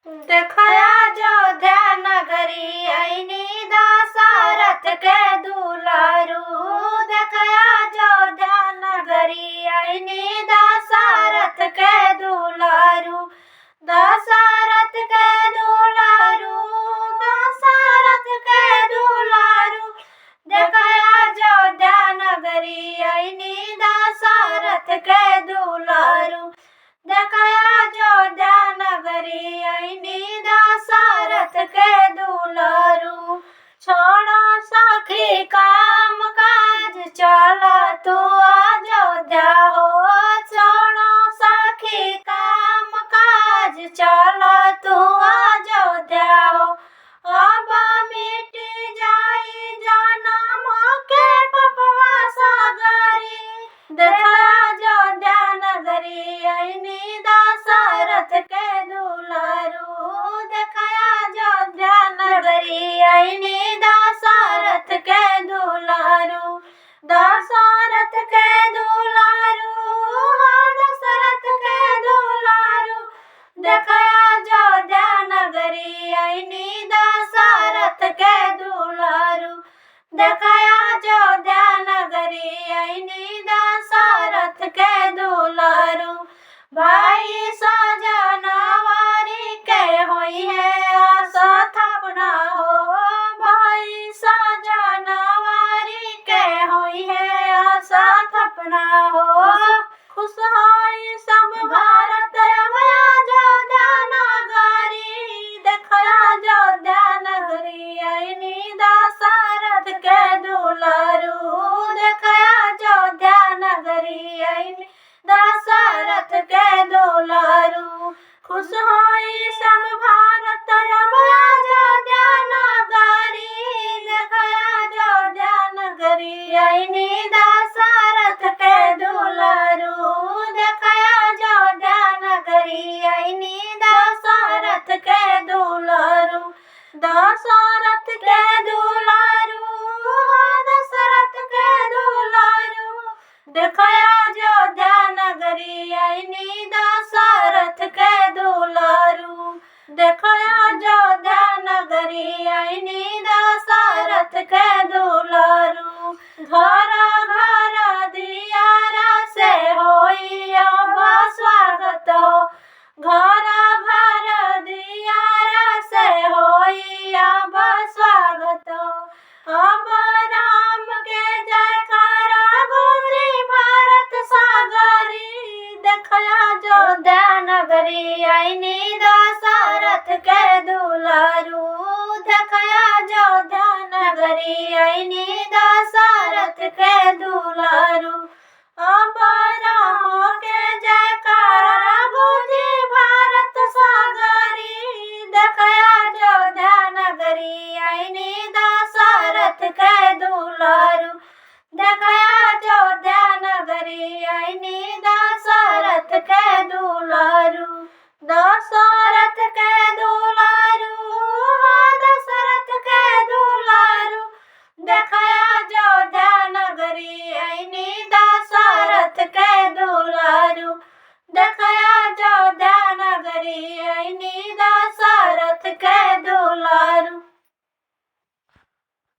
देखया अयोध्या नगरी आईनी दशरथ के दुलारू। देखया अयोध्या नगरी आईनी दशरथ के दुलारू। दशरथ के दुलारू, दशरथ के दुलारू। देखया अयोध्या नगरी आईनी दशरथ के दुलारू। देखया अयोध्या नगरी आईनी दशरथ के दुलारू। छोड़ो सखी काम काज चल तू अयोध्या हो। छोड़ो सखी काम काज चल तू अयोध्या हो। अब मिटी जाई जनम के पपवा सगरी। देखया अयोध्या नगरी आईनी दशरथ के दुलारू। देखया अयोध्या नगरी आईनी दशरथ के दुलारू। दशरथ के दुलारू, दशरथ के दुलारू। देखया अयोध्या नगरी आईनी दशरथ के दुलारू। देखया अयोध्या नगरी आईनी दशरथ के दुलारू। भाई सजनवारी के होई है स्थापना हो। भाई सजनवारी के होई है स्थापना हो। खुश होई सब भारत अब अयोध्या नगरी। देखया अयोध्या नगरी आईनी दशरथ के दुलारू। देखया अयोध्या नगरी आईनी दशरथ के दुलारू। खुश होई सब भारत अब अयोध्या नगरी। देखया अयोध्या नगरी आईनी दशरथ के दुलारू। देखया अयोध्या नगरी आईनी दशरथ के दुलारू। दशरथ के दुलारू, दशरथ के दुलारू। देखया अयोध्या नगरी आईनी दशरथ के दुलारू। देखया अयोध्या नगरी आईनी दशरथ के दुलारू। घर घर दियारा से होई अब स्वागत हो। घर घर दियारा से होई अब स्वागत हो। अब राम के जयकारा गूंजी भारत सागरी। देखया अयोध्या नगरी आईनी दशरथ के दुलारू। देखया अयोध्या नगरी आईनी दशरथ के दुलारू।